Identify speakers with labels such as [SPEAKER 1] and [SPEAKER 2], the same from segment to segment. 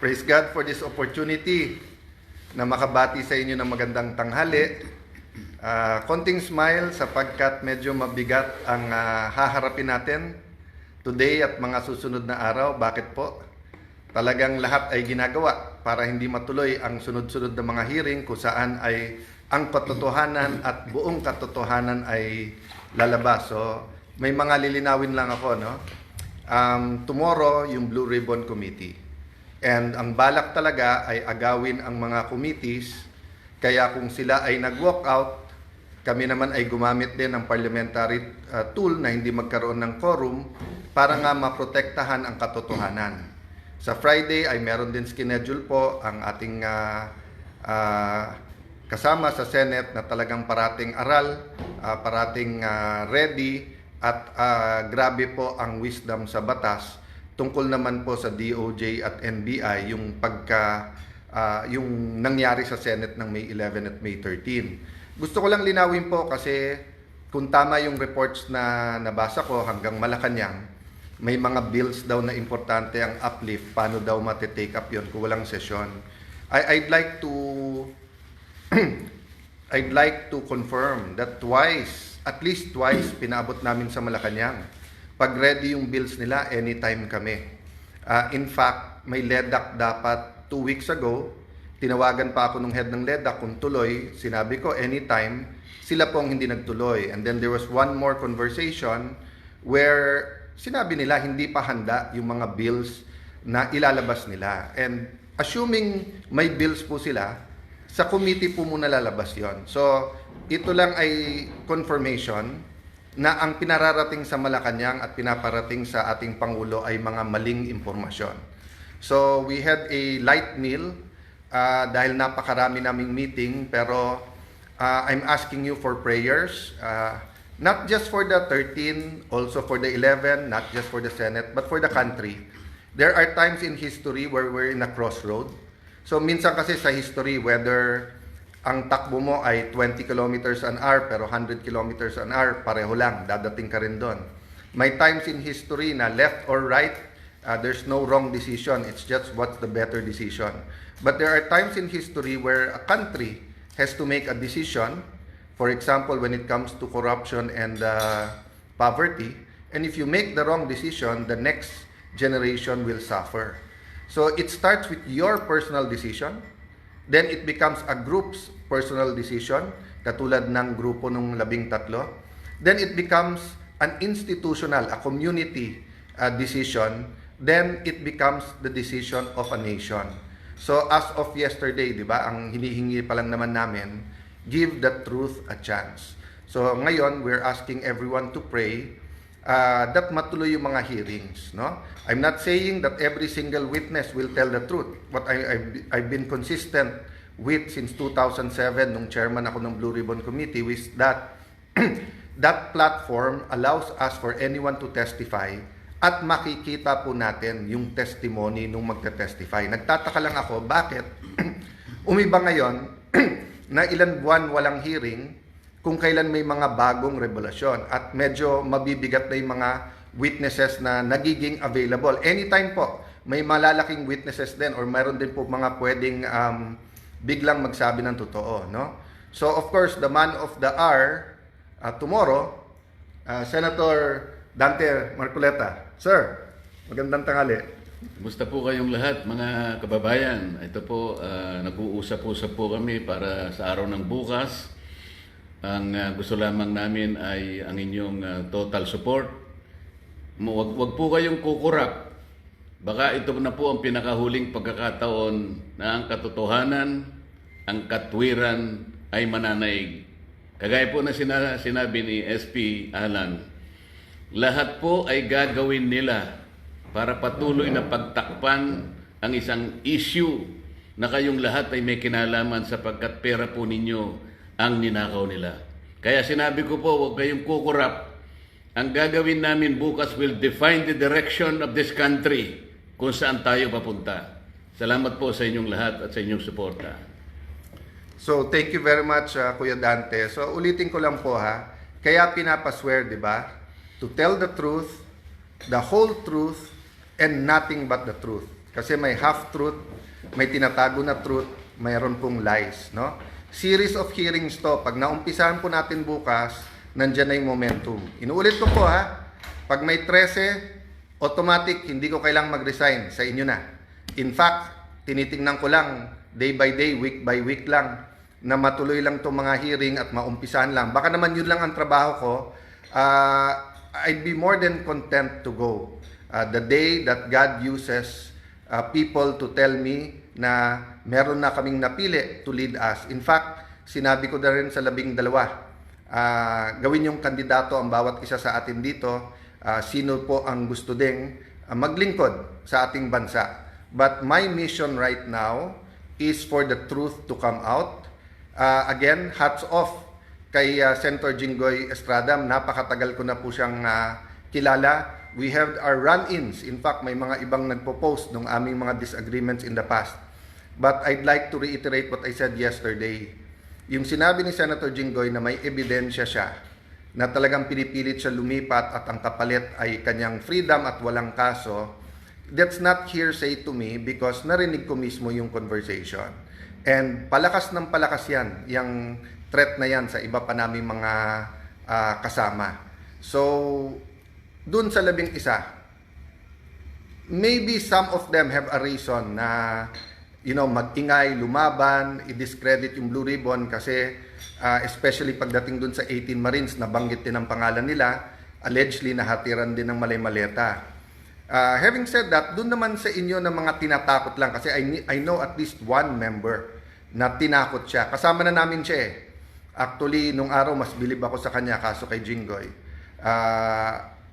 [SPEAKER 1] Praise God for this opportunity na makabati sa inyo ng magandang tanghali. Konting smile sapagkat medyo mabigat ang haharapin natin today at mga susunod na araw. Bakit po? Talagang lahat ay ginagawa para hindi matuloy ang sunod-sunod na mga hearing kung saan ay ang katotohanan at buong katotohanan ay lalabas. So, may mga lilinawin lang ako, no? Tomorrow, yung Blue Ribbon Committee. And ang balak talaga ay agawin ang mga committees. Kaya kung sila ay nag-walk out, kami naman ay gumamit din ng parliamentary tool na hindi magkaroon ng quorum para nga maprotektahan ang katotohanan. Sa Friday ay meron din schedule po ang ating kasama sa Senate na talagang parating aral, parating ready at grabe po ang wisdom sa batas tungkol naman po sa DOJ at NBI yung nangyari sa Senate ng May 11 at May 13. Gusto ko lang linawin po kasi kung tama yung reports na nabasa ko hanggang Malacanang, may mga bills daw na importante ang uplift, paano daw matitake up yun kung walang sesyon. I'd like to confirm that at least twice pinaabot namin sa Malacanang. Pag ready yung bills nila, anytime kami. In fact, may LEDAC dapat 2 weeks ago. Tinawagan pa ako ng head ng LEDAC kung tuloy. Sinabi ko, anytime. Sila pong hindi nagtuloy. And then there was one more conversation where sinabi nila hindi pa handa yung mga bills na ilalabas nila. And assuming may bills po sila, sa committee po muna lalabas yon. So, ito lang ay confirmation na ang pinararating sa Malacanang at pinaparating sa ating Pangulo ay mga maling impormasyon. So, we had a light meal dahil napakarami naming meeting, pero I'm asking you for prayers, not just for the 13, also for the 11, not just for the Senate, but for the country. There are times in history where we're in a crossroad. So, minsan kasi sa history, whether ang takbo mo ay 20 kilometers an hour pero 100 kilometers an hour, pareho lang, dadating ka rin doon. May times in history na left or right, there's no wrong decision, it's just what's the better decision. But there are times in history where a country has to make a decision, for example, when it comes to corruption and poverty, and if you make the wrong decision, the next generation will suffer. So it starts with your personal decision, then it becomes a group's personal decision, katulad ng grupo ng 13. Then it becomes an institutional, a community decision. Then it becomes the decision of a nation. So as of yesterday, di ba, ang hinihingi pa lang naman namin, give the truth a chance. So ngayon, we're asking everyone to pray that matuloy yung mga hearings, no? I'm not saying that every single witness will tell the truth. What I've been consistent with since 2007 nung chairman ako ng Blue Ribbon Committee was that that platform allows us for anyone to testify at makikita po natin yung testimony nung magte-testify. Nagtataka lang ako, bakit umiba ngayon na ilan buwan walang hearing kung kailan may mga bagong revelasyon at medyo mabibigat na yung mga witnesses na nagiging available. Anytime po, may malalaking witnesses din or mayroon din po mga pwedeng biglang magsabi ng totoo, no? So, of course, the man of the hour tomorrow, Senator Dante Marcoleta. Sir, magandang tanghali.
[SPEAKER 2] Kumusta po kayong lahat, mga kababayan? Ito po, nag-uusap-usap po kami para sa araw ng bukas. Ang gusto lamang namin ay ang inyong total support. Wag po kayong kukurap. Baka ito na po ang pinakahuling pagkakataon na ang katotohanan, ang katwiran ay mananaig. Kagaya po na sinabi ni SP Alan, lahat po ay gagawin nila para patuloy na pagtakpan ang isang issue na kayong lahat ay may kinalaman sapagkat pera po ninyo ang ninakaw nila. Kaya sinabi ko po, huwag kayong kukurap. Ang gagawin namin bukas will define the direction of this country kung saan tayo papunta. Salamat po sa inyong lahat at sa inyong suporta.
[SPEAKER 1] So, thank you very much, Kuya Dante. So, ulitin ko lang po ha. Kaya pinapaswear, di ba? To tell the truth, the whole truth, and nothing but the truth. Kasi may half-truth, may tinatago na truth, mayroon pong lies, no? Series of hearings to. Pag naumpisahan po natin bukas, nandyan na yung momentum. Inuulit ko po ha, pag may 13, automatic, hindi ko kailang mag-resign, sa inyo na. In fact, tinitingnan ko lang, day by day, week by week lang, na matuloy lang itong mga hearing at maumpisahan lang. Baka naman yun lang ang trabaho ko, I'd be more than content to go. The day that God uses people to tell me na meron na kaming napili to lead us. In fact, sinabi ko na rin sa 12, gawin yung kandidato ang bawat isa sa atin dito, sino po ang gusto ding maglingkod sa ating bansa. But my mission right now is for the truth to come out. Again, hats off kay Senator Jinggoy Estrada. Napakatagal ko na po siyang kilala. We have our run-ins. In fact, may mga ibang nagpo-post ng aming mga disagreements in the past. But I'd like to reiterate what I said yesterday. Yung sinabi ni Senator Jinggoy na may ebidensya siya na talagang pinipilit siya lumipat at ang kapalit ay kanyang freedom at walang kaso, that's not hearsay to me because narinig ko mismo yung conversation. And palakas ng palakas yan, yung threat na yan sa iba pa naming mga kasama. So, dun sa 11, maybe some of them have a reason na, mag-ingay, lumaban, i-discredit yung Blue Ribbon kasi especially pagdating dun sa 18 Marines, nabanggit din ang pangalan nila, allegedly nahatiran din ng malay-maleta. Having said that, dun naman sa inyo na mga tinatakot lang kasi I know at least one member na tinakot siya. Kasama na namin siya eh. Actually, nung araw, mas bilib ako sa kanya kaso kay Jinggoy.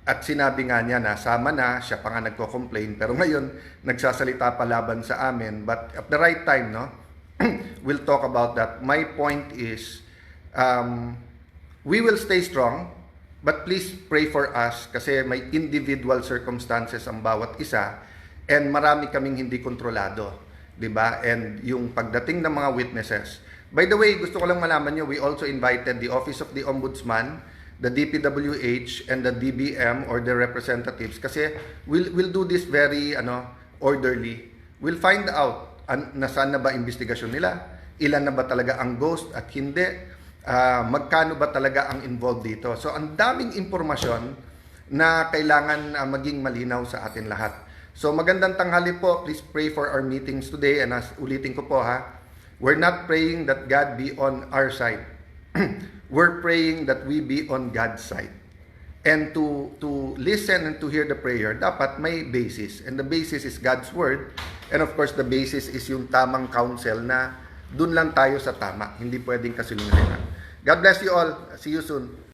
[SPEAKER 1] At sinabi nga niya na sama na, siya pa nga nagko-complain. Pero ngayon, nagsasalita pa laban sa amin. But at the right time, no, we'll talk about that. My point is, we will stay strong, but please pray for us kasi may individual circumstances ang bawat isa and marami kaming hindi kontrolado. Diba? And yung pagdating ng mga witnesses. By the way, gusto ko lang malaman nyo, we also invited the Office of the Ombudsman, the DPWH, and the DBM or the representatives kasi we'll do this very orderly. We'll find out nasaan na ba investigasyon nila, ilan na ba talaga ang ghost at hindi, magkano ba talaga ang involved dito. So ang daming impormasyon na kailangan maging malinaw sa atin lahat. So magandang tanghali po, please pray for our meetings today and ulitin ko po ha, we're not praying that God be on our side. We're praying that we be on God's side. And to listen and to hear the prayer, dapat may basis. And the basis is God's Word. And of course, the basis is yung tamang counsel na dun lang tayo sa tama. Hindi pwedeng kasinungalingan. God bless you all. See you soon.